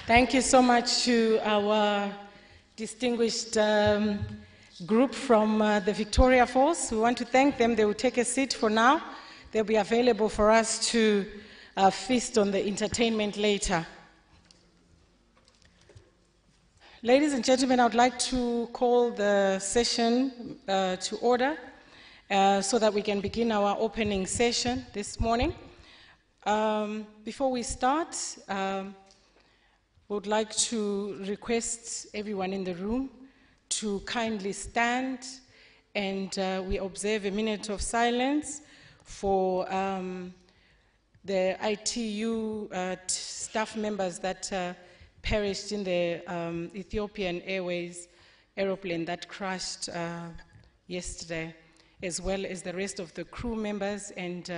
Thank you so much to our distinguished group from the Victoria Falls. We want to thank them. They will take a seat for now. They'll be available for us to feast on the entertainment later. Ladies and gentlemen, I would like to call the session to order so that we can begin our opening session this morning. Before we start, we would like to request everyone in the room to kindly stand and we observe a minute of silence for the ITU staff members that perished in the Ethiopian Airways aeroplane that crashed yesterday, as well as the rest of the crew members and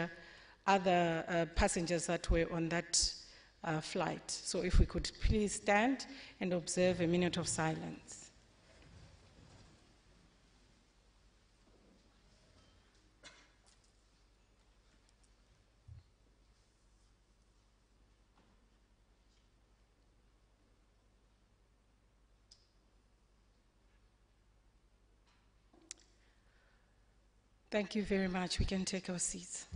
other passengers that were on that flight. So if we could please stand and observe a minute of silence. Thank you very much. We can take our seats.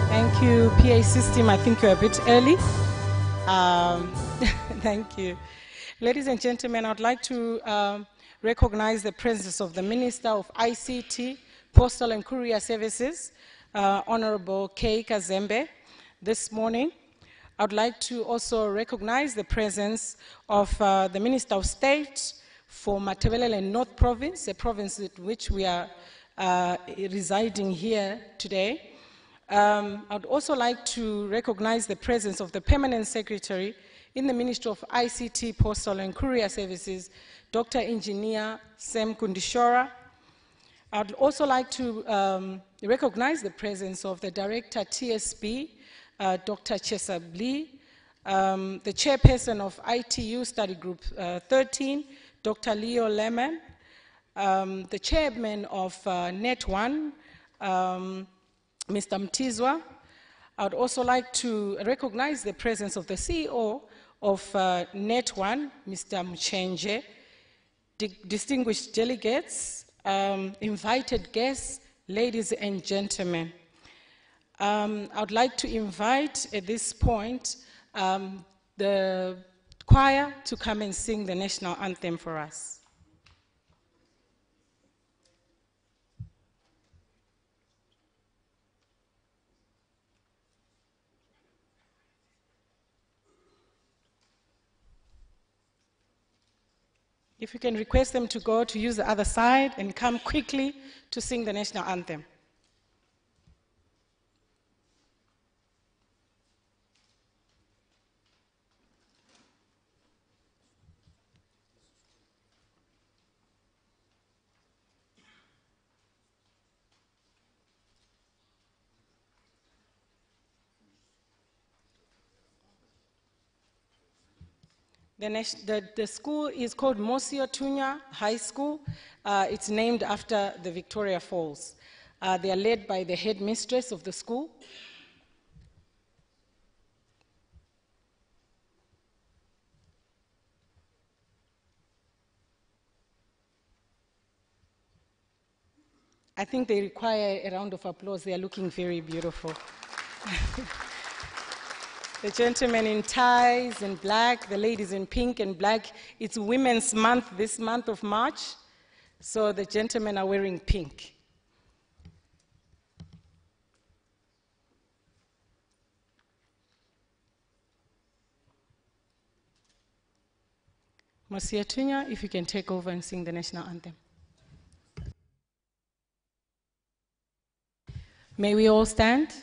Thank you, PA system. I think you're a bit early. Thank you. Ladies and gentlemen, I'd like to recognize the presence of the Minister of ICT, Postal and Courier Services, Honorable Kay Kazembe, this morning. I'd like to also recognize the presence of the Minister of State for Matabeleland North Province, a province in which we are residing here today. I'd also like to recognize the presence of the Permanent Secretary in the Ministry of ICT, Postal and Courier Services, Dr. Engineer Sam Kundishora. I'd also like to recognize the presence of the Director TSB, Dr. Chesabli, the Chairperson of ITU Study Group 13, Dr. Leo Lehman, the Chairman of Net1, Mr. Mtizwa. I would also like to recognize the presence of the CEO of Net1, Mr. Mchenje, distinguished delegates, invited guests, ladies and gentlemen. I would like to invite at this point the choir to come and sing the national anthem for us. If you can request them to go to use the other side and come quickly to sing the national anthem. The school is called Mosio Tunya High School. It's named after the Victoria Falls. They are led by the headmistress of the school. I think they require a round of applause. They are looking very beautiful. The gentlemen in ties and black, the ladies in pink and black. It's Women's Month this month of March, so the gentlemen are wearing pink. Mosia Tunya, if you can take over and sing the national anthem. May we all stand?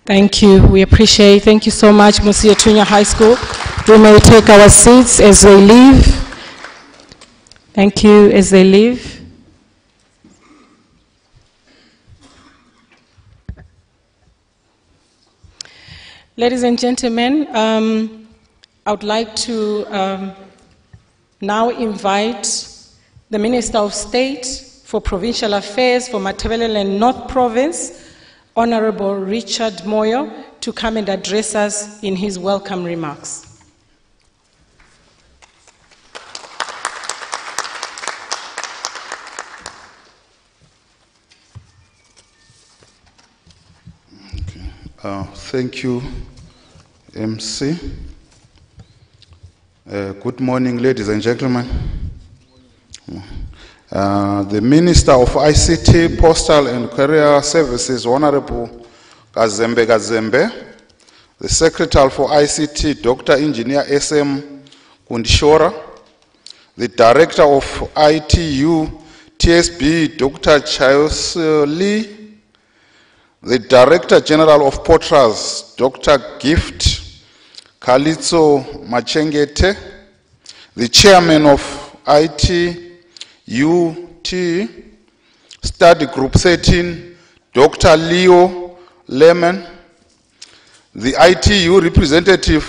Thank you. We appreciate. Thank you so much, Musia Tunya High School. We may take our seats as they leave. Thank you as they leave. Ladies and gentlemen, I would like to now invite the Minister of State for Provincial Affairs for Matabeleland North Province, Honorable Richard Moyo, to come and address us in his welcome remarks. Thank you, MC. Good morning, ladies and gentlemen. The Minister of ICT, Postal and Courier Services, Honorable Kazembe, the Secretary for ICT, Dr. Engineer SM Kundishora, the Director of ITU, TSB, Dr. Chayos Lee, the Director General of Portras, Dr. Gift Kalitso Machengete, the Chairman of ITUT Study Group 13, Dr. Leo Lemon, the ITU representative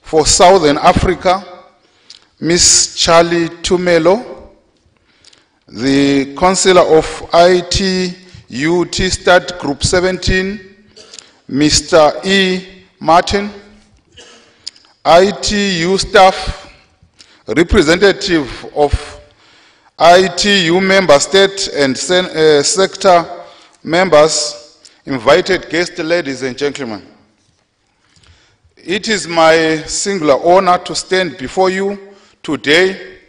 for Southern Africa, Miss Charlie Tumelo, the Councillor of ITUT Study Group 17, Mr. E. Martin, ITU staff, representative of ITU member state and sector members, invited guests, ladies and gentlemen. It is my singular honor to stand before you today.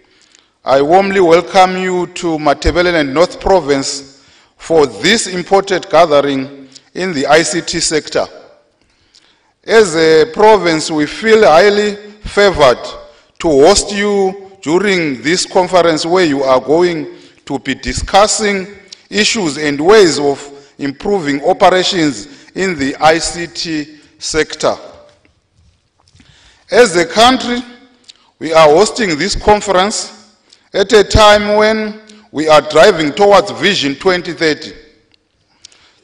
I warmly welcome you to Matabeleland North Province for this important gathering in the ICT sector. As a province, we feel highly favored to host you during this conference where you are going to be discussing issues and ways of improving operations in the ICT sector. As a country, we are hosting this conference at a time when we are driving towards Vision 2030.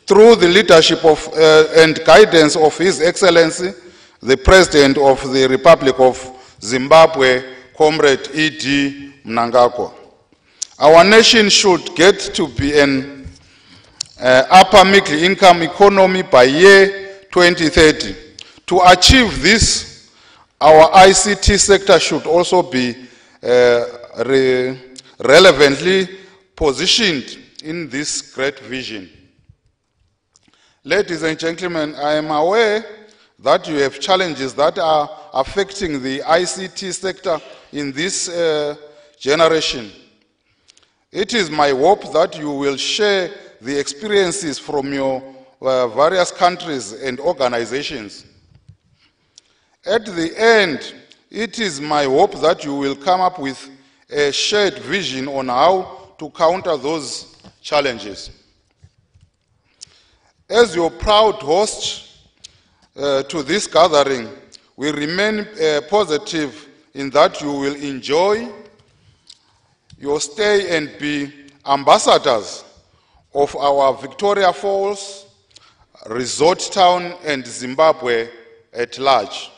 Through the leadership of and guidance of His Excellency, the President of the Republic of Zimbabwe, Comrade E.D. Mnangagwa. Our nation should get to be an upper middle income economy by year 2030. To achieve this, our ICT sector should also be relevantly positioned in this great vision. Ladies and gentlemen, I am aware that you have challenges that are affecting the ICT sector in this generation. It is my hope that you will share the experiences from your various countries and organizations. At the end, it is my hope that you will come up with a shared vision on how to counter those challenges. As your proud host to this gathering, we remain positive in that you will enjoy your stay and be ambassadors of our Victoria Falls, resort town, and Zimbabwe at large.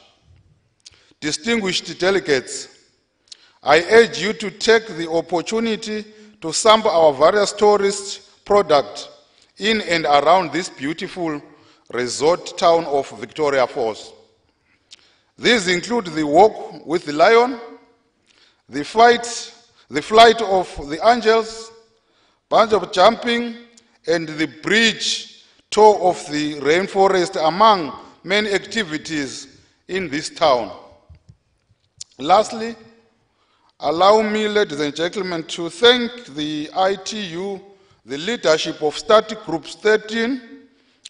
Distinguished delegates, I urge you to take the opportunity to sample our various tourist products in and around this beautiful resort town of Victoria Falls. These include the walk with the lion, the flight of the angels, bungee jumping, and the bridge tour of the rainforest, among many activities in this town. Lastly, allow me, ladies and gentlemen, to thank the ITU, the leadership of Study Groups 13,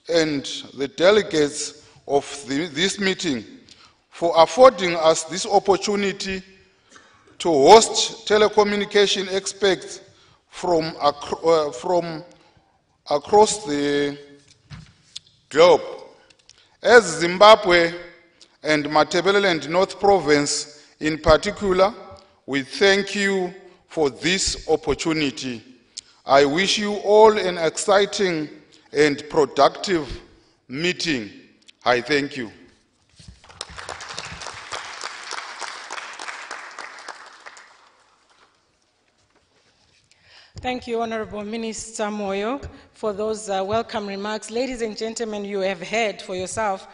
and the delegates of this meeting for affording us this opportunity to host telecommunication experts from across the globe. As Zimbabwe and Matabeleland North Province in particular, we thank you for this opportunity. I wish you all an exciting and productive meeting. I thank you. Thank you, Honorable Minister Moyo, for those welcome remarks. Ladies and gentlemen, you have heard for yourself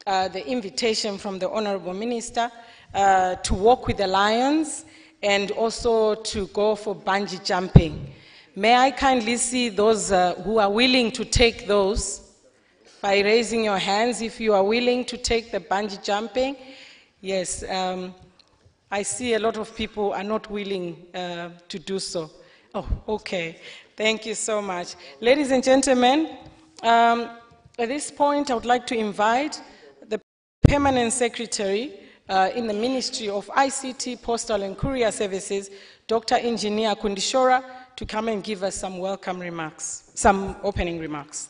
the invitation from the Honorable Minister to walk with the lions and also to go for bungee jumping. May I kindly see those who are willing to take those by raising your hands if you are willing to take the bungee jumping? Yes, I see a lot of people are not willing to do so. Oh, okay. Thank you so much. Ladies and gentlemen, at this point, I would like to invite the Permanent Secretary in the Ministry of ICT, Postal and Courier Services, Dr. Engineer Kundishora, to come and give us some welcome remarks, some opening remarks.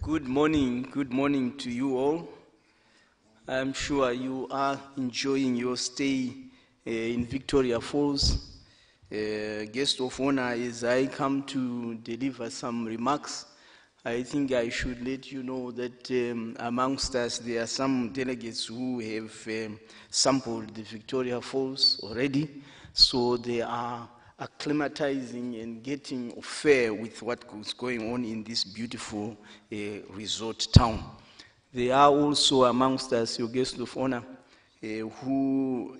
Good morning to you all. I'm sure you are enjoying your stay in Victoria Falls. Guest of honor, as I come to deliver some remarks, I think I should let you know that amongst us there are some delegates who have sampled the Victoria Falls already, so they are acclimatizing and getting fair with what is going on in this beautiful resort town. There are also amongst us your guests of honor who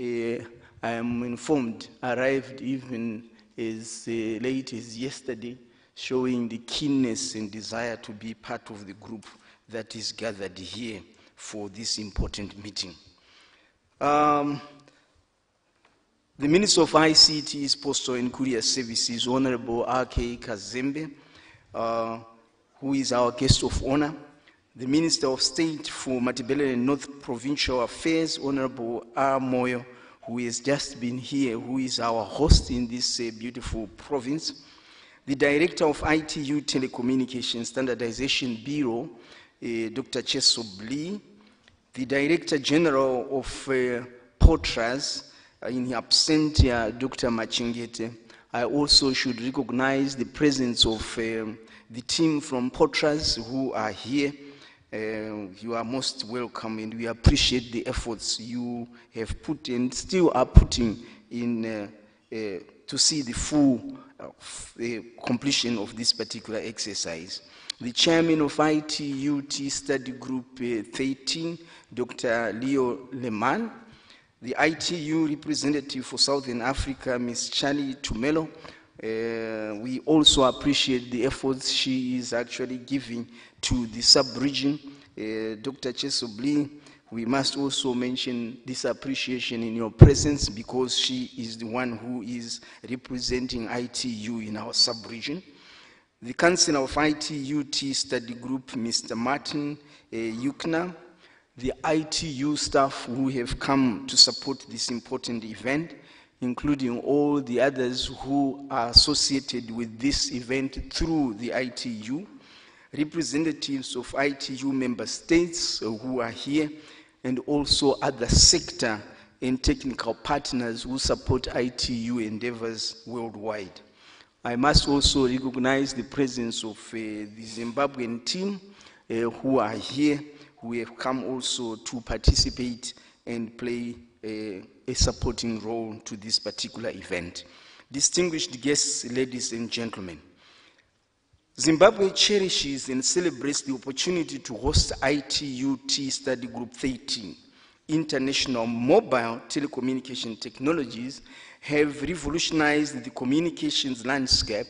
I am informed arrived even as late as yesterday, showing the keenness and desire to be part of the group that is gathered here for this important meeting. The Minister of ICT, Postal and Courier Services, Honorable R.K. Kazembe, who is our guest of honor. The Minister of State for Matabeleland and North Provincial Affairs, Honorable R. Moyo, who has just been here, who is our host in this beautiful province. The Director of ITU Telecommunication Standardization Bureau, Dr. Chesobli. The Director General of Portras, in absentia, Dr. Machingete. I also should recognize the presence of the team from Portras who are here. You are most welcome, and we appreciate the efforts you have put and still are putting in to see the full completion of this particular exercise. The Chairman of ITUT Study Group 13, Dr. Leo Leman. The ITU representative for Southern Africa, Ms. Charlie Tumelo. We also appreciate the efforts she is actually giving to the sub-region. Dr. Chesobli, we must also mention this appreciation in your presence because she is the one who is representing ITU in our sub-region. The Council of ITUT Study Group, Mr. Martin Yukna. The ITU staff who have come to support this important event, including all the others who are associated with this event through the ITU, representatives of ITU member states who are here, and also other sector and technical partners who support ITU endeavors worldwide. I must also recognize the presence of the Zimbabwean team who are here, who have come also to participate and play a supporting role to this particular event. Distinguished guests, ladies and gentlemen, Zimbabwe cherishes and celebrates the opportunity to host ITUT Study Group 13. International mobile telecommunication technologies have revolutionized the communications landscape,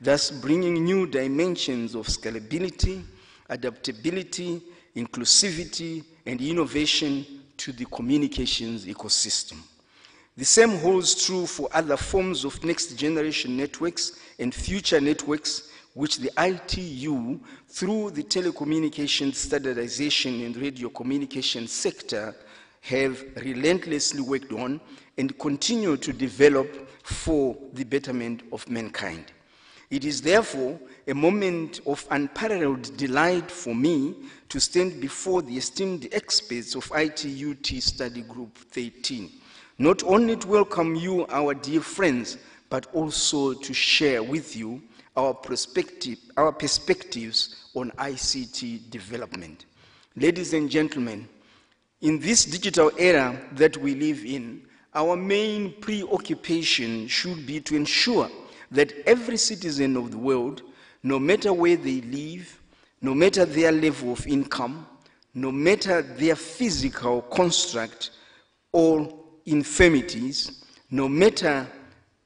thus bringing new dimensions of scalability, adaptability, inclusivity, and innovation to the communications ecosystem. The same holds true for other forms of next-generation networks and future networks, which the ITU, through the telecommunications standardization and radio communication sector, have relentlessly worked on and continue to develop for the betterment of mankind. It is therefore a moment of unparalleled delight for me to stand before the esteemed experts of ITUT Study Group 13, not only to welcome you, our dear friends, but also to share with you our perspectives on ICT development. Ladies and gentlemen, in this digital era that we live in, our main preoccupation should be to ensure that every citizen of the world, no matter where they live, no matter their level of income, no matter their physical construct or infirmities, no matter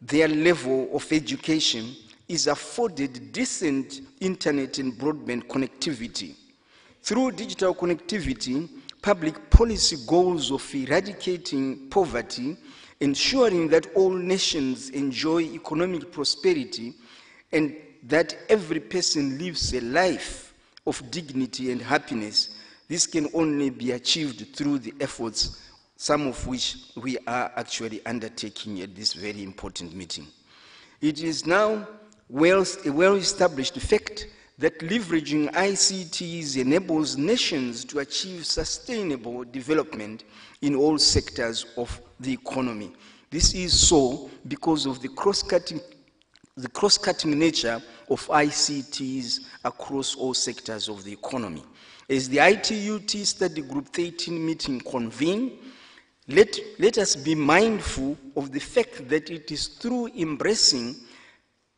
their level of education, is afforded decent internet and broadband connectivity. Through digital connectivity, public policy goals of eradicating poverty, ensuring that all nations enjoy economic prosperity, and that every person lives a life of dignity and happiness, this can only be achieved through the efforts, some of which we are actually undertaking at this very important meeting. It is now a well-established fact that leveraging ICTs enables nations to achieve sustainable development in all sectors of the economy. This is so because of the cross-cutting nature of ICTs across all sectors of the economy. As the ITUT Study Group 13 meeting convened, let us be mindful of the fact that it is through embracing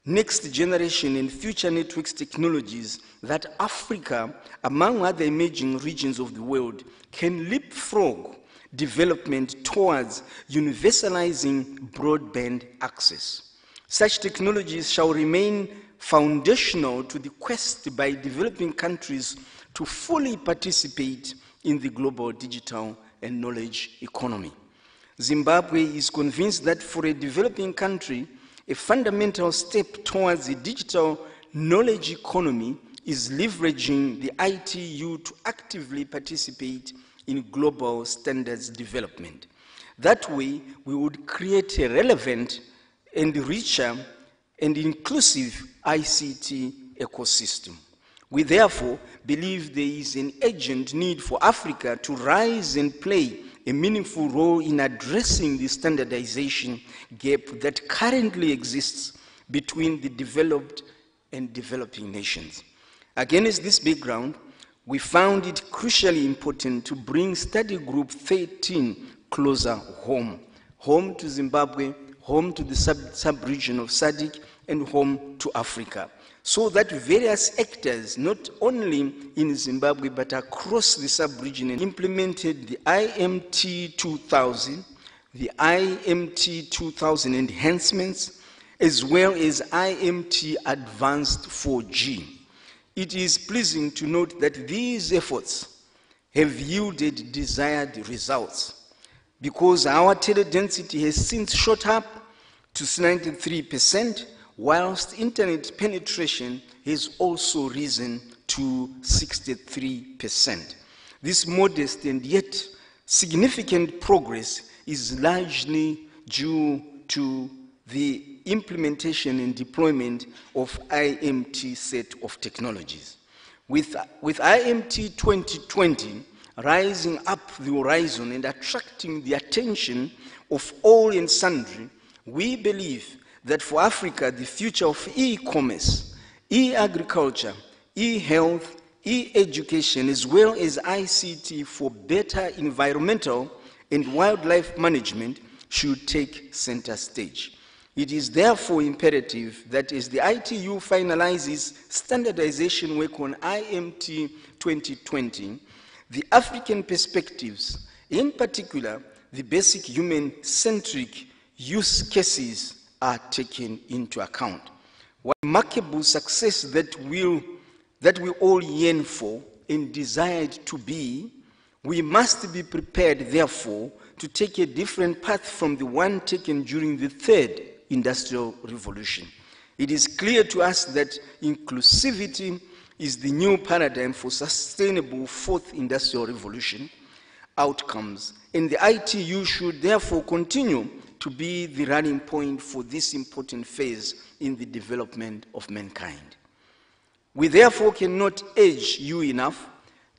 next generation and future networks technologies that Africa, among other emerging regions of the world, can leapfrog development towards universalizing broadband access. Such technologies shall remain foundational to the quest by developing countries to fully participate in the global digital and knowledge economy. Zimbabwe is convinced that for a developing country, a fundamental step towards a digital knowledge economy is leveraging the ITU to actively participate in global standards development. That way, we would create a relevant and richer and inclusive ICT ecosystem. We therefore believe there is an urgent need for Africa to rise and play a meaningful role in addressing the standardization gap that currently exists between the developed and developing nations. Against this background, we found it crucially important to bring Study Group 13 closer home to Zimbabwe, home to the sub-region of SADC, and home to Africa, so that various actors, not only in Zimbabwe but across the sub-region, implemented the IMT 2000, the IMT 2000 enhancements, as well as IMT Advanced 4G. It is pleasing to note that these efforts have yielded desired results, because our teledensity has since shot up to 93%, whilst internet penetration has also risen to 63%. This modest and yet significant progress is largely due to the implementation and deployment of IMT set of technologies. With IMT 2020 rising up the horizon and attracting the attention of all and sundry, we believe that for Africa, the future of e-commerce, e-agriculture, e-health, e-education, as well as ICT for better environmental and wildlife management should take center stage. It is therefore imperative that as the ITU finalizes standardization work on IMT 2020, the African perspectives, in particular the basic human-centric use cases, are taken into account. What remarkable success that we all yearn for and desired to be, we must be prepared, therefore, to take a different path from the one taken during the third industrial revolution. It is clear to us that inclusivity is the new paradigm for sustainable fourth industrial revolution outcomes, and the ITU should therefore continue to be the running point for this important phase in the development of mankind. We therefore cannot urge you enough,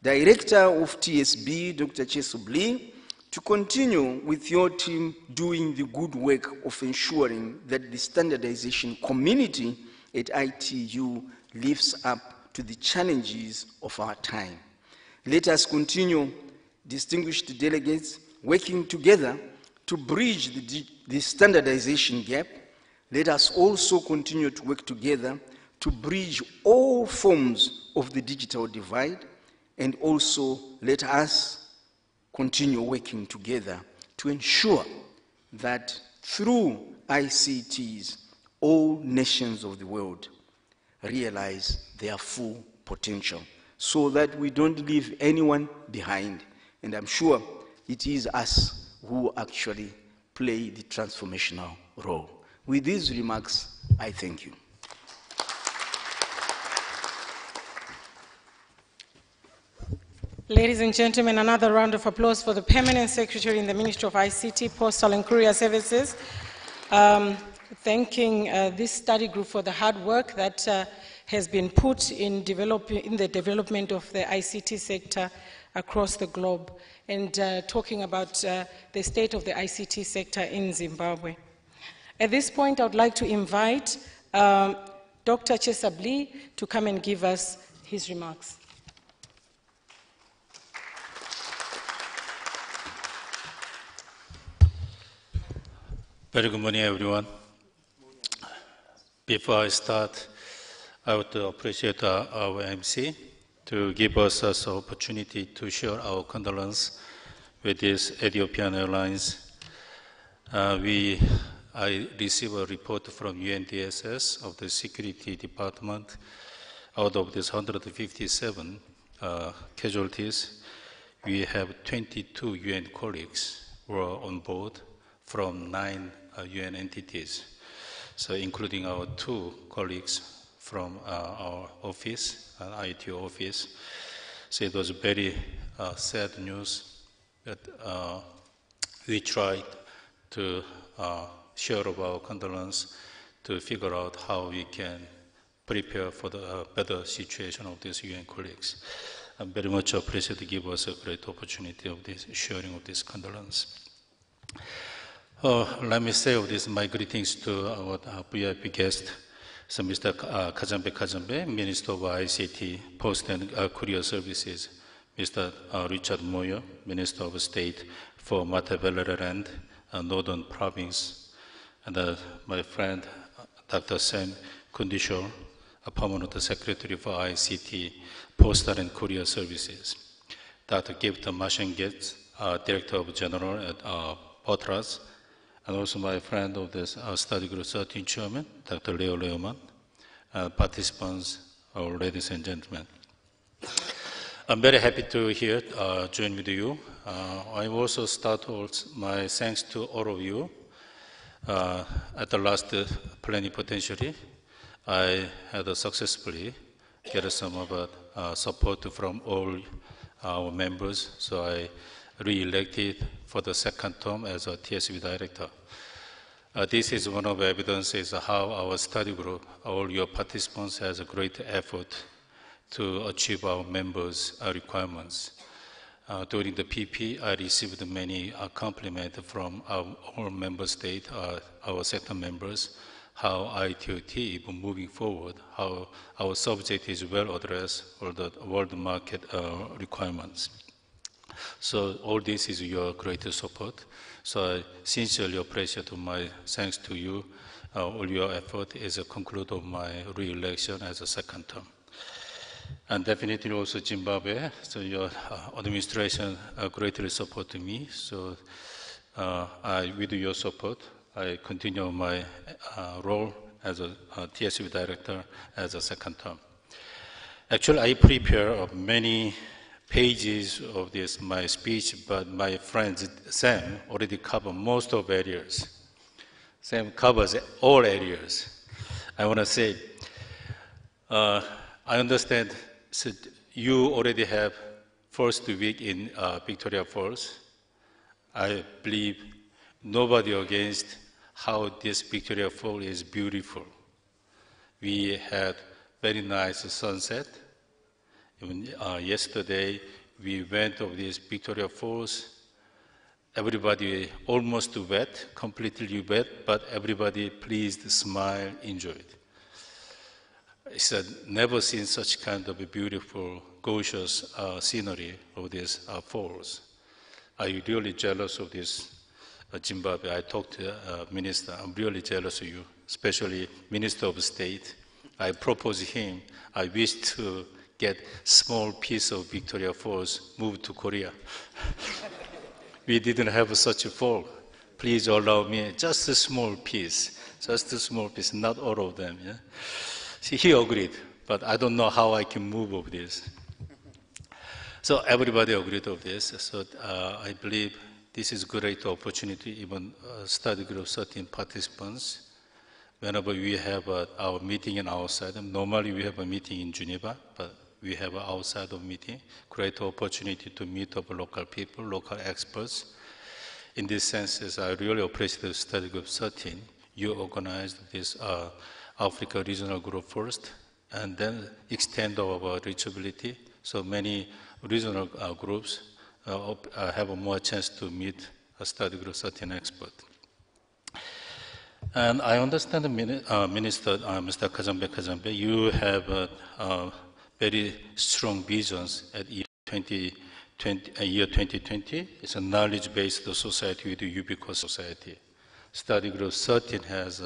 Director of TSB, Dr. Chesobli, to continue with your team doing the good work of ensuring that the standardization community at ITU lives up to the challenges of our time. Let us continue, distinguished delegates, working together to bridge the standardization gap. Let us also continue to work together to bridge all forms of the digital divide, and also let us continue working together to ensure that through ICTs, all nations of the world realize their full potential, so that we don't leave anyone behind. And I'm sure it is us who actually play the transformational role. With these remarks, I thank you. Ladies and gentlemen, another round of applause for the Permanent Secretary in the Ministry of ICT, Postal and Courier Services, thanking this study group for the hard work that has been put in the development of the ICT sector across the globe, and talking about the state of the ICT sector in Zimbabwe. At this point, I would like to invite Dr. Chesobli to come and give us his remarks. Very good morning, everyone. Before I start, I would appreciate our MC to give us this opportunity to share our condolence with this Ethiopian Airlines. I received a report from UNDSS of the Security Department. Out of this 157 casualties, we have 22 UN colleagues who are on board from 9 UN entities, so including our 2 colleagues from our office, ITU office. So it was very sad news, but we tried to share our condolence to figure out how we can prepare for the better situation of these UN colleagues. I very much appreciate to give us a great opportunity of this sharing of this condolence. Let me say of this, my greetings to our VIP guest, so Mr. Kazembe, Minister of ICT, Post and Courier Services, Mr. Richard Moyo, Minister of State for Matabeleland, Northern Province, and my friend, Dr. Sam Kundishore, Permanent Secretary for ICT, Postal and Courier Services, Dr. Gifta Mashengetz, Director of General at POTRAS, and also my friend of this study group 13 chairman, Dr. Leo Leoman, participants, ladies and gentlemen. I'm very happy to here join with you. I also start my thanks to all of you. At the last plenipotentiary, I had successfully get some support from all our members, so I re-elected for the second term as a TSB director. This is one of the evidences of how our study group, all your participants, has a great effort to achieve our members' requirements. During the PP, I received many compliments from our member state, our sector members, how ITOT is moving forward, how our subject is well addressed for the world market requirements. So all this is your greatest support. So I sincerely appreciate my thanks to you. All your effort is a conclude of my re-election as a second term. And definitely also Zimbabwe. So your administration greatly supported me. So with your support, I continue my role as a TSB director as a second term. Actually, I prepare many pages of this, my speech, but my friend Sam already covered most of areas. Sam covers all areas. I want to say, I understand so you already have first week in Victoria Falls. I believe nobody against how this Victoria Falls is beautiful. We had very nice sunset. Even yesterday, we went over this Victoria Falls. Everybody almost wet, completely wet, but everybody pleased, smiled, enjoyed. It's never seen such kind of a beautiful, gorgeous scenery of these falls. I'm really jealous of this Zimbabwe. I talked to the minister. I'm really jealous of you, especially Minister of State. I proposed him. I wish to get small piece of Victoria Falls moved to Korea. We didn't have such a fall. Please allow me just a small piece, not all of them. Yeah? See, he agreed, but I don't know how I can move of this. So everybody agreed of this. So I believe this is a great opportunity, even study group 13 participants. Whenever we have our meeting in outside, normally we have a meeting in Geneva, but we have an outside of meeting, great opportunity to meet up local people, local experts. In this sense, I really appreciate the study group 13. You organized this Africa regional group first, and then extend our reachability. So many regional groups have a more chance to meet a study group 13 expert. And I understand, Minister, Mr. Kazambe, you have very strong visions at year 2020. It's a knowledge-based society with a ubiquitous society. Study group 13 has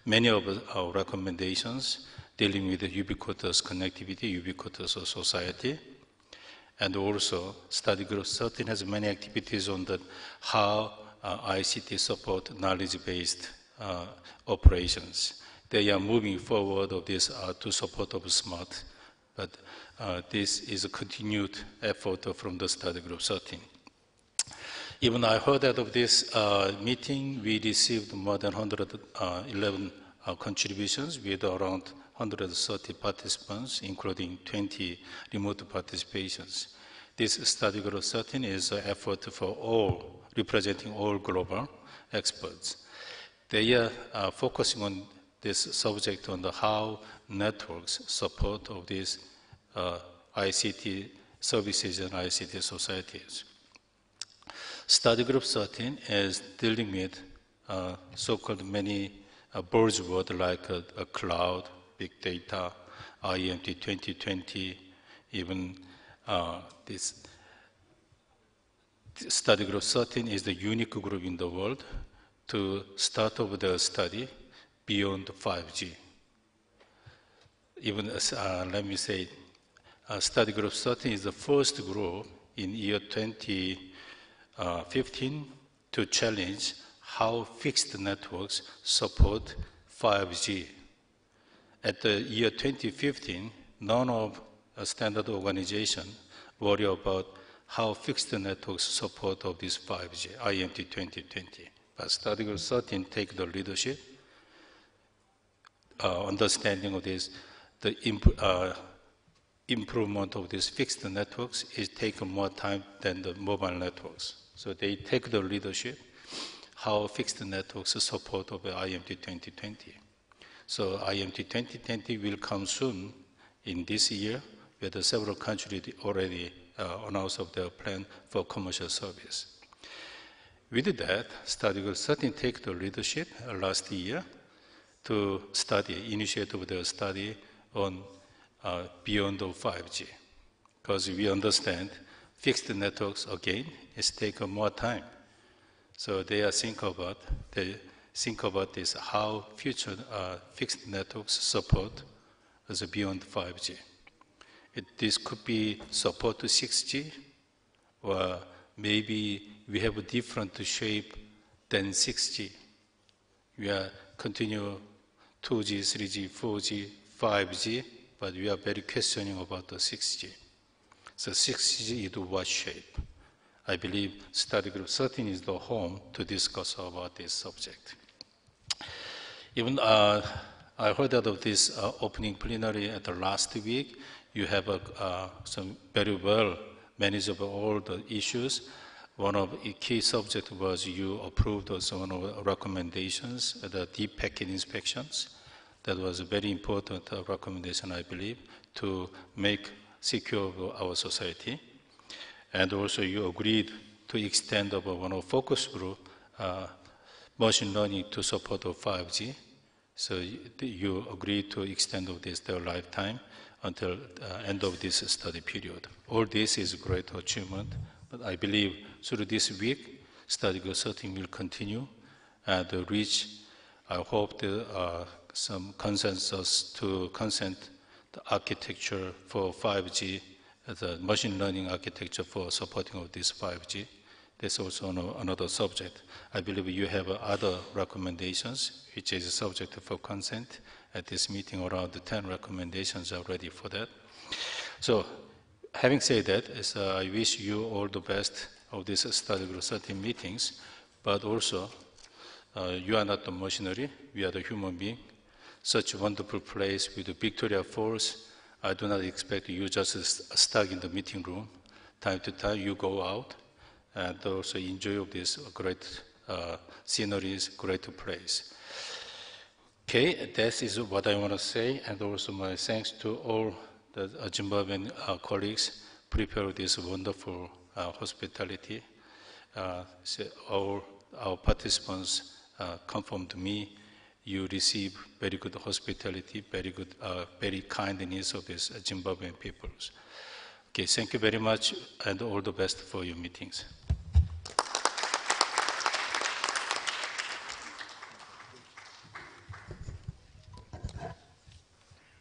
many of our recommendations dealing with the ubiquitous connectivity, ubiquitous society. And also, study group 13 has many activities on that how ICT support knowledge-based operations. They are moving forward of this to support of smart, but this is a continued effort from the study group 13. Even I heard that of this meeting, we received more than 111 contributions with around 130 participants, including 20 remote participations. This study group 13 is an effort for all, representing all global experts. They are focusing on this subject on how networks support of these ICT services and ICT societies. Study group 13 is dealing with so-called many buzzwords like a cloud, big data, IMT 2020, even this study group 13 is the unique group in the world to start over the study beyond 5G. Even, let me say, study group 13 is the first group in year 2015 to challenge how fixed networks support 5G. At the year 2015, none of a standard organization worry about how fixed networks support of this 5G, IMT 2020. But study group 13 take the leadership, understanding of this, the improvement of these fixed networks is taking more time than the mobile networks. So they take the leadership, how fixed networks support of IMT 2020. So IMT 2020 will come soon in this year, where the several countries already announced of their plan for commercial service. With that, study group 13 take the leadership last year to initiate the study on beyond of 5G. Because we understand fixed networks, again, is taking more time. So they think about this, how future fixed networks support as beyond 5G. This could be support to 6G, or maybe we have a different shape than 6G. We are continue 2G, 3G, 4G, 5G, but we are very questioning about the 6G. So 6G is what shape? I believe study group 13 is the home to discuss about this subject. Even I heard out of this opening plenary at the last week. You have some very well managed all the issues. one of the key subjects was you approved also one of the recommendations, the deep packet inspections. That was a very important recommendation, I believe, to make secure our society. And also you agreed to extend one of focus group, machine learning to support of 5G. So you agreed to extend of this their lifetime until end of this study period. All this is a great achievement, but I believe through this week, study group setting will continue and reach, I hope, some consensus to consent the architecture for 5G, the machine learning architecture for supporting of this 5G. That's also another subject. I believe you have other recommendations, which is subject for consent. At this meeting, around 10 recommendations are ready for that. So, having said that, I wish you all the best of this study group 13 meetings, but also, you are not the machinery, we are the human being. Such a wonderful place with the Victoria Falls. I do not expect you just stuck in the meeting room. Time to time, you go out and also enjoy this great sceneries, great place. Okay, that is what I want to say, and also my thanks to all the Zimbabwean colleagues prepare this wonderful hospitality. So all our participants confirmed to me you receive very good hospitality, very good, very kindness of these Zimbabwean peoples. Okay, thank you very much, and all the best for your meetings.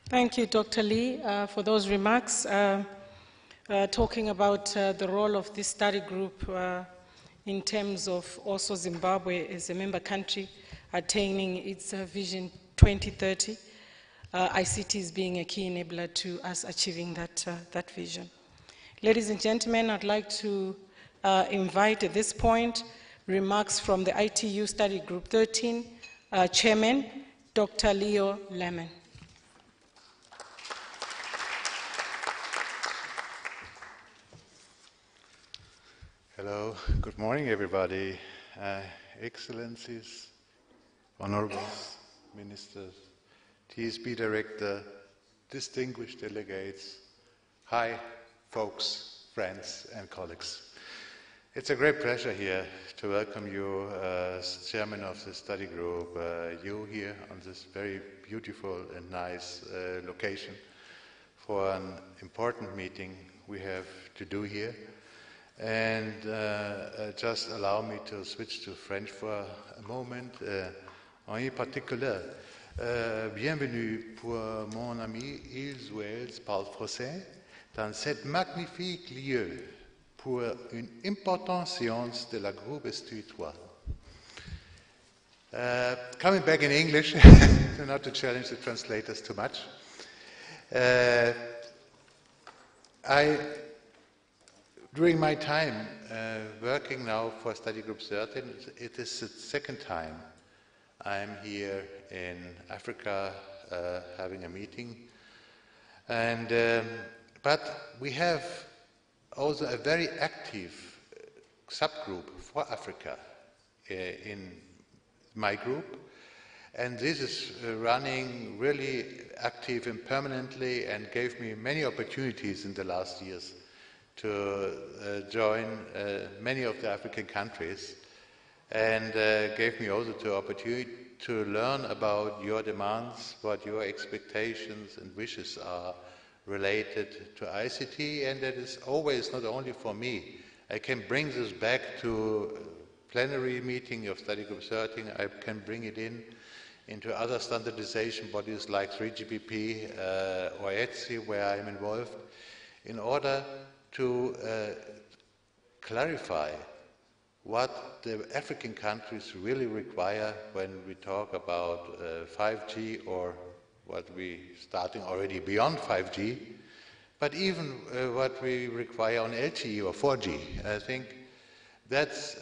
Thank you, Dr. Lee, for those remarks. Talking about the role of this study group in terms of also Zimbabwe as a member country attaining its Vision 2030, ICT is being a key enabler to us achieving that vision. Ladies and gentlemen, I'd like to invite at this point remarks from the ITU Study Group 13 Chairman, Dr. Leo Lemon. Hello, good morning everybody. Excellencies, Honorables, Ministers, TSB Director, distinguished delegates, hi folks, friends and colleagues. It's a great pleasure here to welcome you as Chairman of the study group, you here on this very beautiful and nice location for an important meeting we have to do here. And just allow me to switch to French for a moment. En particulier, bienvenue pour mon ami Ilse Wells parle français dans cet magnifique lieu pour une importante séance de la groupe Estude 3. Coming back in English, not to challenge the translators too much. During my time working now for Study Group 13, it is the second time I'm here in Africa having a meeting. And, but we have also a very active subgroup for Africa in my group. And this is running really active and permanently and gave me many opportunities in the last years to join many of the African countries, and gave me also the opportunity to learn about your demands, what your expectations and wishes are related to ICT, and that is always not only for me. I can bring this back to plenary meeting of Study Group 13, I can bring it into other standardization bodies like 3GPP or ETSI, where I'm involved, in order to clarify what the African countries really require when we talk about 5G or what we starting already beyond 5G, but even what we require on LTE or 4G. I think that's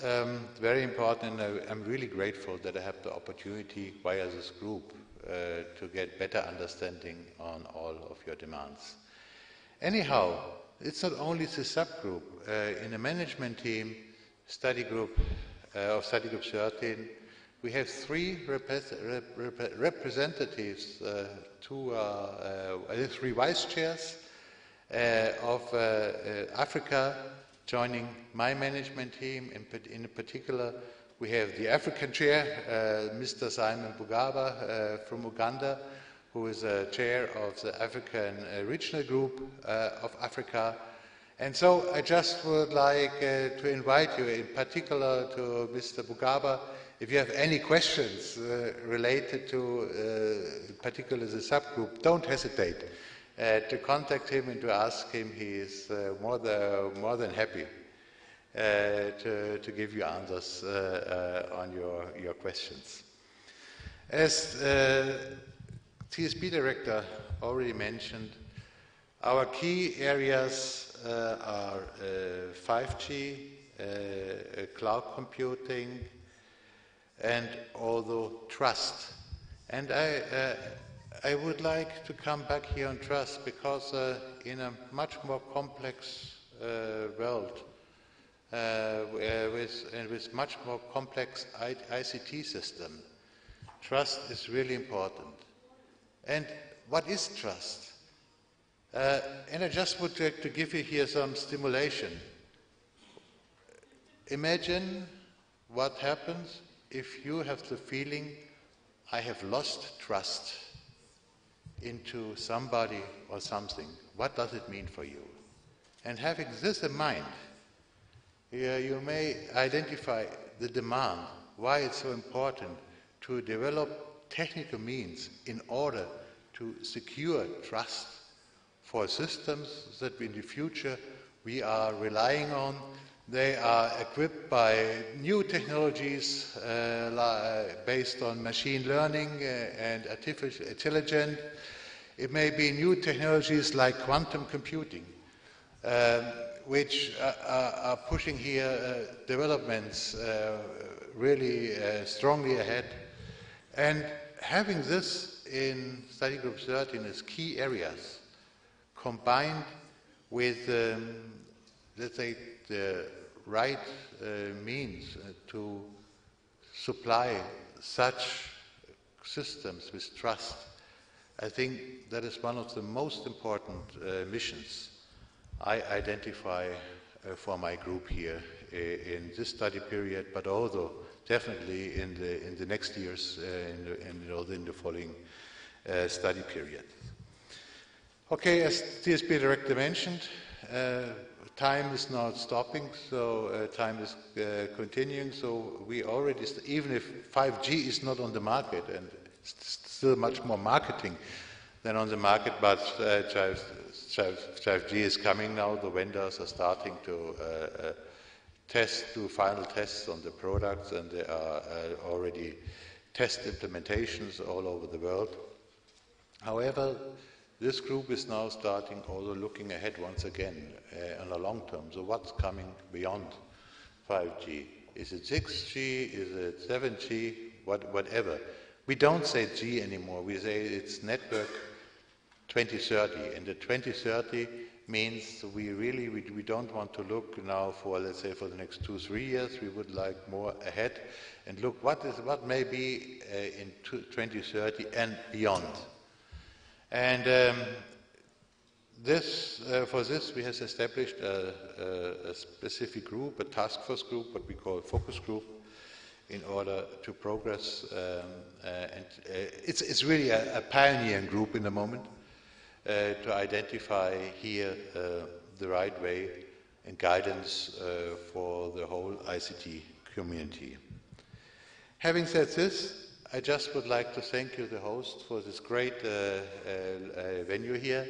very important, and I'm really grateful that I have the opportunity via this group to get better understanding on all of your demands. Anyhow, it's not only the subgroup. In the management team, study group of Study Group 13, we have three representatives, three vice chairs of Africa joining my management team. In particular, we have the African chair, Mr. Simon Bugaba from Uganda, who is chair of the African Regional Group of Africa. And so I just would like to invite you, in particular to Mr. Bugaba, if you have any questions related to particularly the subgroup, don't hesitate to contact him and to ask him. He is more than happy to give you answers on your questions. As TSP Director already mentioned, our key areas are 5G, cloud computing, and also trust. And I would like to come back here on trust because in a much more complex world, with much more complex ICT system, trust is really important. And what is trust? And I just would like to give you here some stimulation. Imagine what happens if you have the feeling, I have lost trust into somebody or something. What does it mean for you? And having this in mind, you may identify the demand, why it's so important to develop technical means in order to secure trust for systems that in the future we are relying on. They are equipped by new technologies based on machine learning and artificial intelligence. It may be new technologies like quantum computing, which are pushing here developments really strongly ahead. And having this in Study Group 13 as key areas, combined with, let's say, the right means to supply such systems with trust, I think that is one of the most important missions I identify for my group here in this study period, but also definitely in the next years, in the following study period. Okay, as TSP Director mentioned, time is not stopping, so time is continuing. So we already, even if 5G is not on the market, and still much more marketing than on the market, but 5G is coming now. The vendors are starting to do final tests on the products, and there are already test implementations all over the world. However, this group is now starting also looking ahead once again on a long term. So what's coming beyond 5G? Is it 6G? Is it 7G? Whatever. We don't say G anymore. We say it's network 2030. And the 2030 means we don't want to look now for, let's say, for the next 2-3 years. We would like more ahead and look what may be in 2030 and beyond. And for this we have established a specific group, a task force group, what we call a focus group, in order to progress. It's really a pioneering group in the moment to identify here the right way and guidance for the whole ICT community. Having said this, I just would like to thank you, the host, for this great venue here.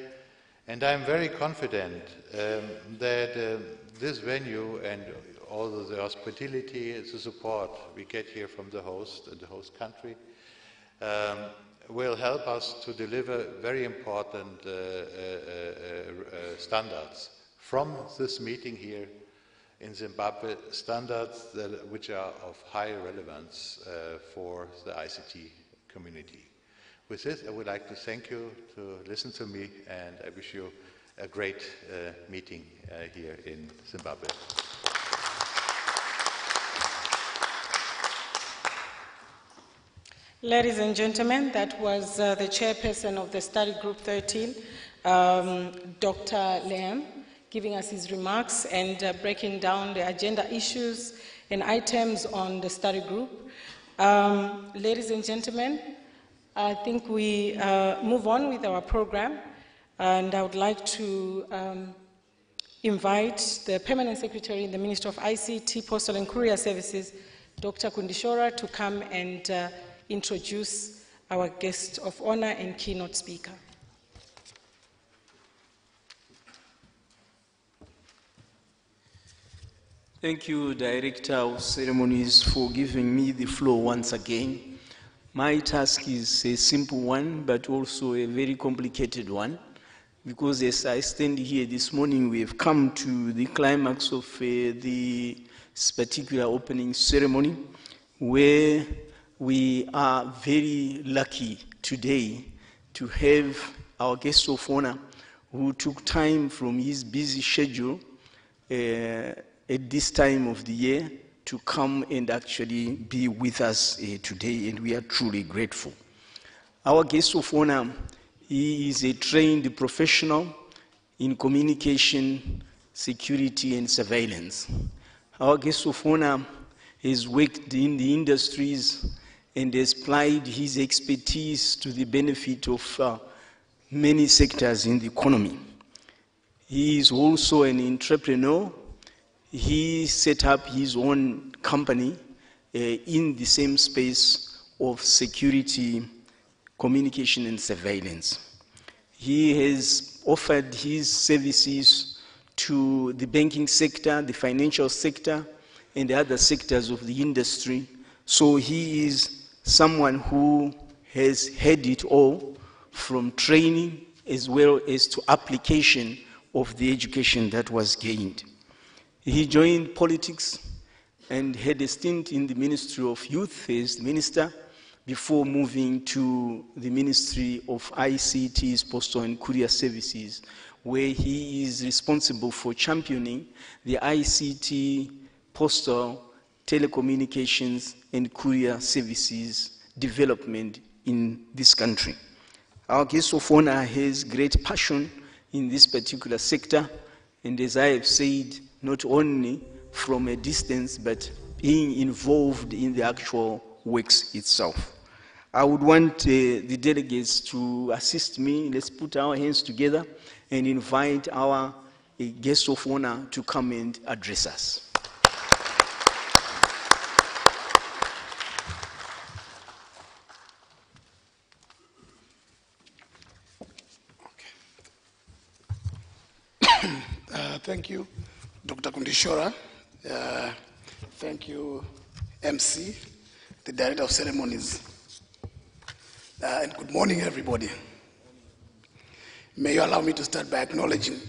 And I'm very confident that this venue and all of the hospitality, the support we get here from the host and the host country will help us to deliver very important standards from this meeting here in Zimbabwe, standards which are of high relevance for the ICT community. With this, I would like to thank you to listen to me, and I wish you a great meeting here in Zimbabwe. Ladies and gentlemen, that was the chairperson of the study group 13, Dr. Liam, giving us his remarks and breaking down the agenda issues and items on the study group. Ladies and gentlemen, I think we move on with our program, and I would like to invite the Permanent Secretary in the Ministry of ICT, Postal and Courier Services, Dr. Kundishora, to come and introduce our guest of honor and keynote speaker. Thank you, Director of Ceremonies, for giving me the floor once again. My task is a simple one, but also a very complicated one, because as I stand here this morning, we have come to the climax of this particular opening ceremony, where we are very lucky today to have our guest of honor who took time from his busy schedule at this time of the year to come and actually be with us today, and we are truly grateful. Our guest of honor, he is a trained professional in communication, security, and surveillance. Our guest of honor has worked in the industries and has applied his expertise to the benefit of many sectors in the economy. He is also an entrepreneur. He set up his own company in the same space of security, communication, and surveillance. He has offered his services to the banking sector, the financial sector, and the other sectors of the industry. So he is someone who has had it all, from training as well as to application of the education that was gained. He joined politics and had a stint in the Ministry of Youth as minister before moving to the Ministry of ICT's Postal and Courier Services, where he is responsible for championing the ICT, postal, telecommunications, and courier services development in this country. Our guest of honor has great passion in this particular sector, and as I have said, not only from a distance, but being involved in the actual works itself. I would want the delegates to assist me. Let's put our hands together and invite our guest of honor to come and address us. Thank you, Dr. Kundishora. Thank you, MC, the Director of Ceremonies. And good morning, everybody. May you allow me to start by acknowledging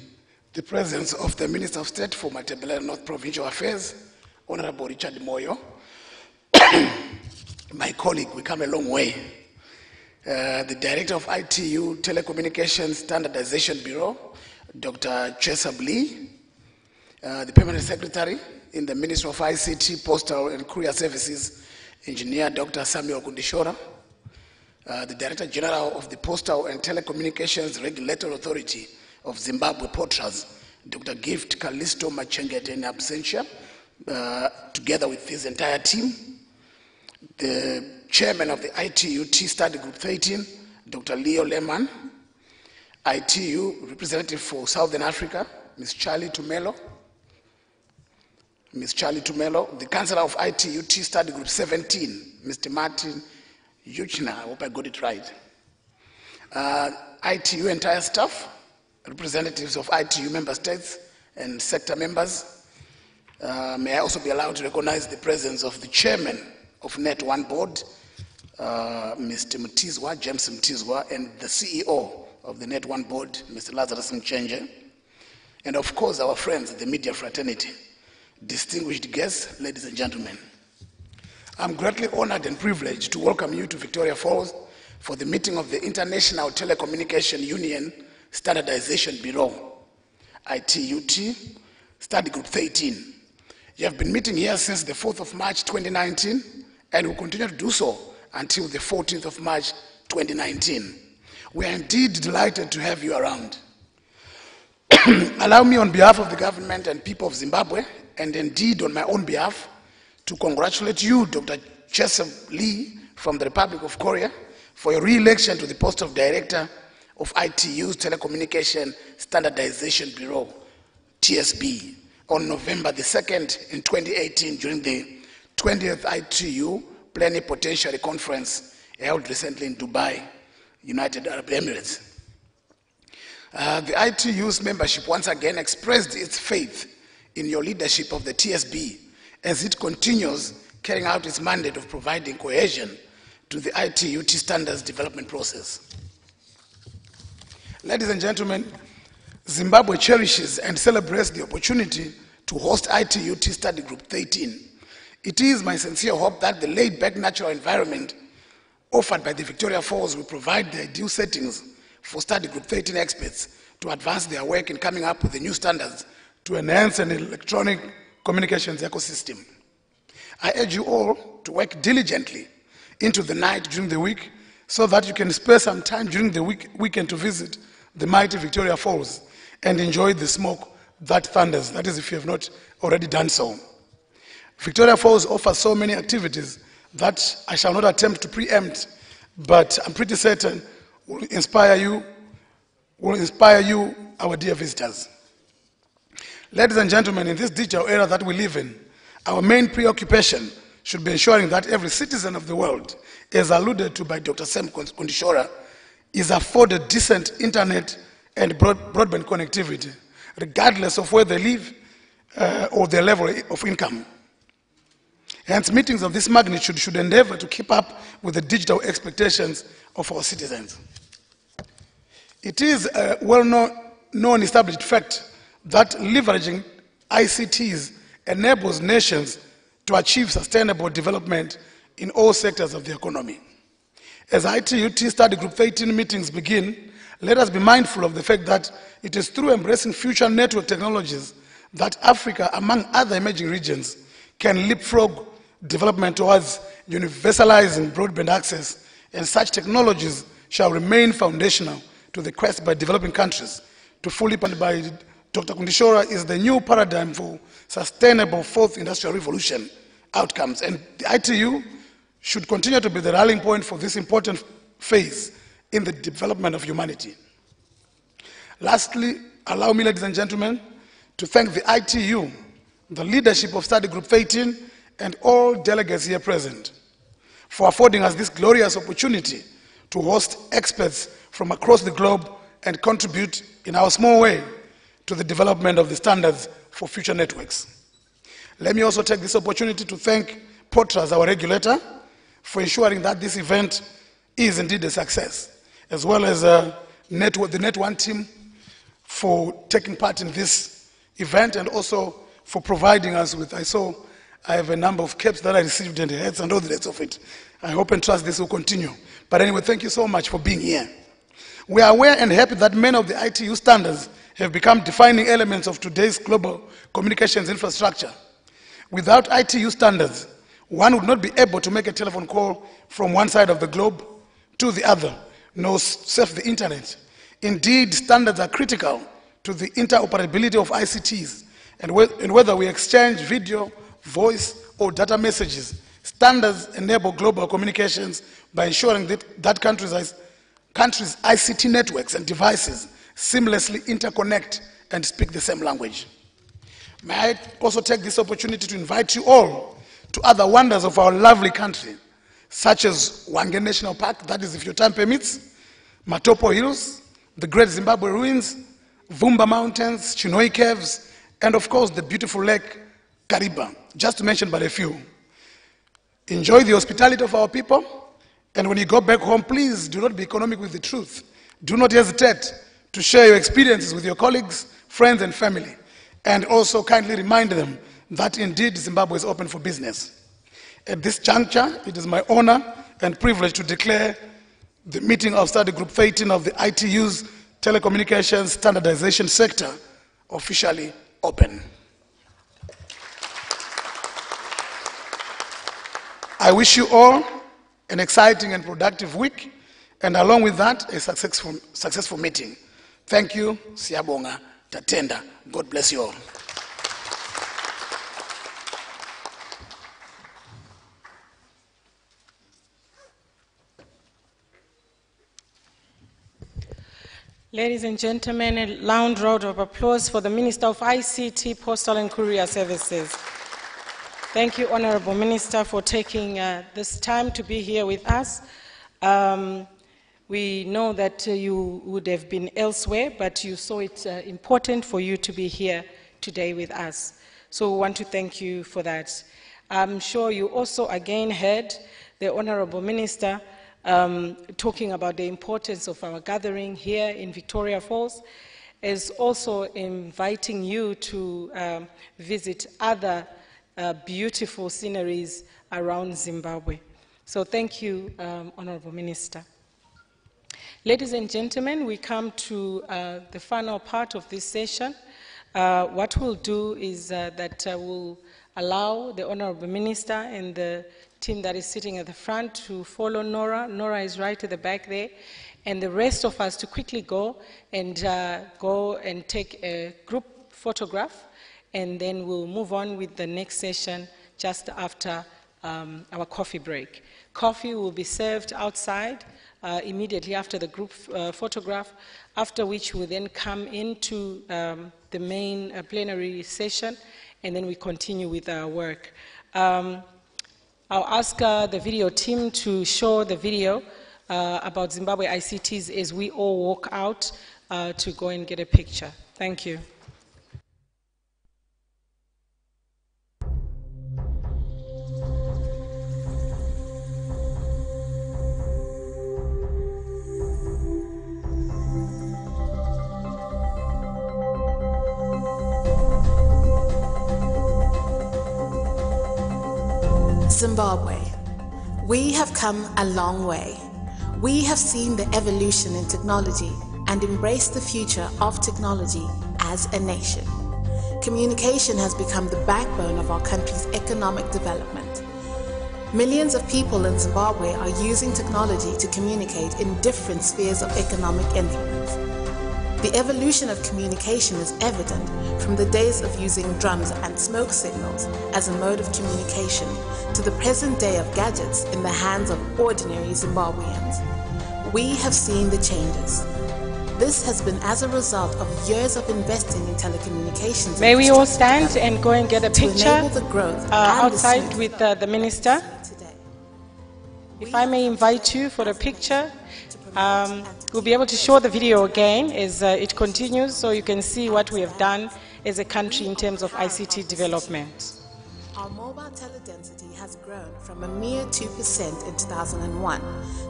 the presence of the Minister of State for Matabele North Provincial Affairs, Honorable Richard Moyo. My colleague, we come a long way. The Director of ITU Telecommunication Standardization Bureau, Dr. Chesab Lee, the Permanent Secretary in the Ministry of ICT, Postal and Courier Services, Engineer Dr. Samuel Kundishora, the Director General of the Postal and Telecommunications Regulatory Authority of Zimbabwe, Potras, Dr. Gift Callisto Machengete in absentia, together with his entire team, the Chairman of the ITU Study Group 13, Dr. Leo Lehman, ITU representative for Southern Africa, Ms. Charlie Tumelo, the Councillor of ITU Study Group 17, Mr. Martin Yuchna, I hope I got it right. ITU entire staff, representatives of ITU member states and sector members. May I also be allowed to recognize the presence of the Chairman of Net One Board, Mr. Mtizwa, James Mtizwa, and the CEO of the Net One Board, Mr. Lazarus Mchenje, and of course our friends at the media fraternity. Distinguished guests, ladies and gentlemen, I'm greatly honored and privileged to welcome you to Victoria Falls for the meeting of the International Telecommunication Union Standardization Bureau, ITUT, Study Group 13. You have been meeting here since the 4th of March 2019 and will continue to do so until the 14th of March 2019. We are indeed delighted to have you around. Allow me on behalf of the government and people of Zimbabwe, and indeed on my own behalf, to congratulate you, Dr. Joseph Lee from the Republic of Korea, for your re-election to the post of Director of ITU's Telecommunication Standardization Bureau, TSB, on November the 2nd in 2018 during the 20th ITU Plenipotentiary Conference held recently in Dubai, United Arab Emirates. The ITU's membership once again expressed its faith in your leadership of the TSB as it continues carrying out its mandate of providing cohesion to the ITU standards development process. Ladies and gentlemen, Zimbabwe cherishes and celebrates the opportunity to host ITU Study Group 13. It is my sincere hope that the laid-back natural environment offered by the Victoria Falls will provide the ideal settings for Study Group 13 experts to advance their work in coming up with the new standards to enhance an electronic communications ecosystem. I urge you all to work diligently into the night during the week so that you can spare some time during the weekend to visit the mighty Victoria Falls and enjoy the smoke that thunders, that is if you have not already done so. Victoria Falls offers so many activities that I shall not attempt to preempt, but I'm pretty certain will inspire you, our dear visitors. Ladies and gentlemen, in this digital era that we live in, our main preoccupation should be ensuring that every citizen of the world, as alluded to by Dr. Sam Kundishora, is afforded decent internet and broadband connectivity, regardless of where they live or their level of income. Hence, meetings of this magnitude should endeavor to keep up with the digital expectations of our citizens. It is a well-known established fact that leveraging ICTs enables nations to achieve sustainable development in all sectors of the economy. As ITU Study Group 13 meetings begin, let us be mindful of the fact that it is through embracing future network technologies that Africa, among other emerging regions, can leapfrog development towards universalizing broadband access, and such technologies shall remain foundational to the quest by developing countries to fully funded by Dr. Kundishora is the new paradigm for sustainable fourth industrial revolution outcomes, and the ITU should continue to be the rallying point for this important phase in the development of humanity. Lastly, allow me, ladies and gentlemen, to thank the ITU, the leadership of Study Group 13, and all delegates here present for affording us this glorious opportunity to host experts from across the globe and contribute in our small way to the development of the standards for future networks. Let me also take this opportunity to thank POTRAS, our regulator, for ensuring that this event is indeed a success, as well as the Net1 team for taking part in this event and also for providing us with, I have a number of caps that I received and hats and all the rest of it. I hope and trust this will continue. But anyway, thank you so much for being here. We are aware and happy that many of the ITU standards have become defining elements of today's global communications infrastructure. Without ITU standards, one would not be able to make a telephone call from one side of the globe to the other, nor surf the internet. Indeed, standards are critical to the interoperability of ICTs, and whether we exchange video, voice, or data messages, standards enable global communications by ensuring that countries' ICT networks and devices seamlessly interconnect and speak the same language. May I also take this opportunity to invite you all to other wonders of our lovely country, such as Wange National Park, that is if your time permits, Matopo Hills, the Great Zimbabwe Ruins, Vumba Mountains, Chinoi Caves, and of course the beautiful lake Kariba, just to mention but a few. Enjoy the hospitality of our people, and when you go back home, please do not be economic with the truth. Do not hesitate to share your experiences with your colleagues, friends, and family, and also kindly remind them that indeed Zimbabwe is open for business. At this juncture, it is my honor and privilege to declare the meeting of Study Group 13 of the ITU's Telecommunication Standardization Sector officially open. I wish you all an exciting and productive week, and along with that, a successful meeting. Thank you, Siyabonga, Tatenda. God bless you all. Ladies and gentlemen, a loud round of applause for the Minister of ICT, Postal and Courier Services. Thank you, Honorable Minister, for taking this time to be here with us. We know that you would have been elsewhere, but you saw it important for you to be here today with us. So we want to thank you for that. I'm sure you also again heard the Honorable Minister talking about the importance of our gathering here in Victoria Falls, is also inviting you to visit other beautiful sceneries around Zimbabwe. So thank you, Honorable Minister. Ladies and gentlemen, we come to the final part of this session. What we'll do is that we'll allow the Honorable Minister and the team that is sitting at the front to follow Nora. Nora is right at the back there. And the rest of us to quickly go and take a group photograph, and then we'll move on with the next session just after our coffee break. Coffee will be served outside immediately after the group photograph, after which we'll then come into the main plenary session, and then we continue with our work. I'll ask the video team to show the video about Zimbabwe ICTs as we all walk out to go and get a picture. Thank you. Zimbabwe. We have come a long way. We have seen the evolution in technology and embraced the future of technology as a nation. Communication has become the backbone of our country's economic development. Millions of people in Zimbabwe are using technology to communicate in different spheres of economic influence. The evolution of communication is evident from the days of using drums and smoke signals as a mode of communication to the present day of gadgets in the hands of ordinary Zimbabweans. We have seen the changes. This has been as a result of years of investing in telecommunications. May we all stand and go and get a picture the growth outside with the Minister? If I may invite you for a picture. We'll be able to show the video again as it continues, so you can see what we have done as a country in terms of ICT development. Our mobile teledensity has grown from a mere 2% in 2001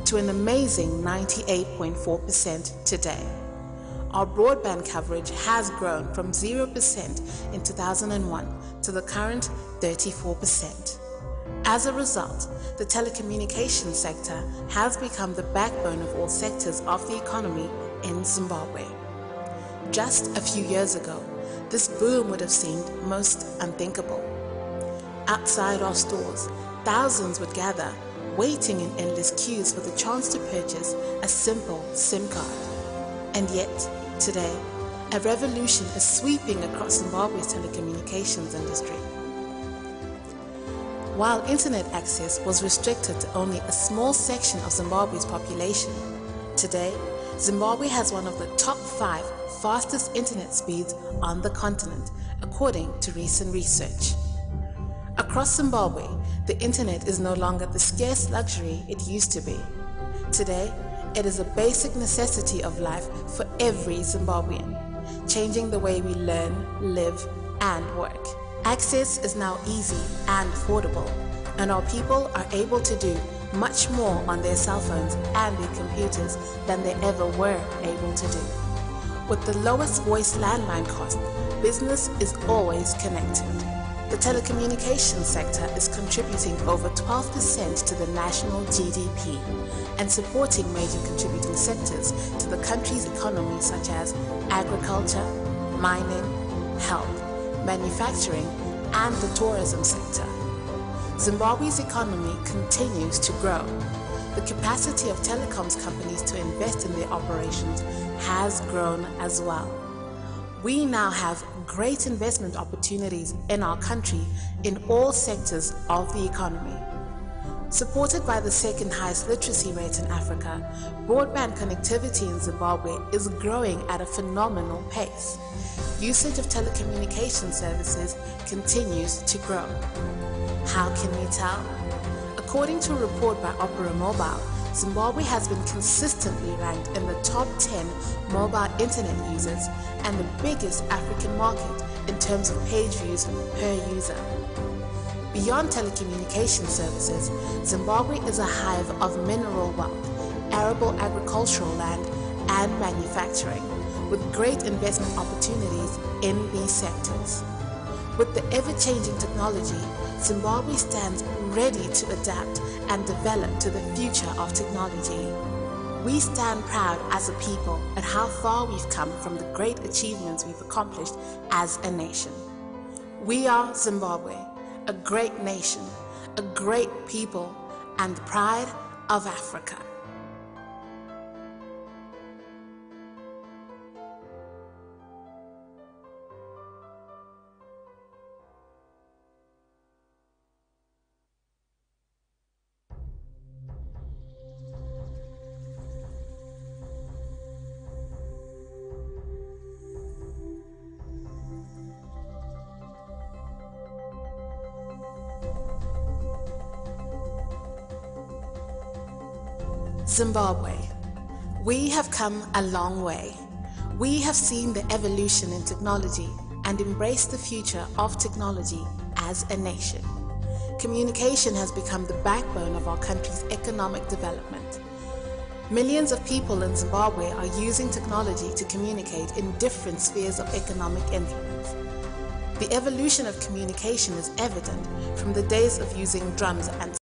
to an amazing 98.4% today. Our broadband coverage has grown from 0% in 2001 to the current 34%. As a result, the telecommunication sector has become the backbone of all sectors of the economy in Zimbabwe. Just a few years ago, this boom would have seemed most unthinkable. Outside our stores, thousands would gather, waiting in endless queues for the chance to purchase a simple SIM card. And yet, today, a revolution is sweeping across Zimbabwe's telecommunications industry. While internet access was restricted to only a small section of Zimbabwe's population, today, Zimbabwe has one of the top 5 fastest internet speeds on the continent, according to recent research. Across Zimbabwe, the internet is no longer the scarce luxury it used to be. Today, it is a basic necessity of life for every Zimbabwean, changing the way we learn, live, and work. Access is now easy and affordable, and our people are able to do much more on their cell phones and their computers than they ever were able to do. With the lowest voice landline cost, business is always connected. The telecommunications sector is contributing over 12% to the national GDP and supporting major contributing sectors to the country's economy such as agriculture, mining, health, manufacturing, and the tourism sector. Zimbabwe's economy continues to grow. the capacity of telecoms companies to invest in their operations has grown as well. We now have great investment opportunities in our country in all sectors of the economy. Supported by the second highest literacy rate in Africa, broadband connectivity in Zimbabwe is growing at a phenomenal pace. Usage of telecommunication services continues to grow. How can we tell? According to a report by Opera Mobile, Zimbabwe has been consistently ranked in the top 10 mobile internet users and the biggest African market in terms of page views per user. Beyond telecommunication services, Zimbabwe is a hive of mineral wealth, arable agricultural land, and manufacturing, with great investment opportunities in these sectors. With the ever-changing technology, Zimbabwe stands ready to adapt and develop to the future of technology. We stand proud as a people at how far we've come from the great achievements we've accomplished as a nation. We are Zimbabwe, a great nation, a great people, and the pride of Africa. Zimbabwe. We have come a long way. We have seen the evolution in technology and embraced the future of technology as a nation. Communication has become the backbone of our country's economic development. Millions of people in Zimbabwe are using technology to communicate in different spheres of economic influence. The evolution of communication is evident from the days of using drums and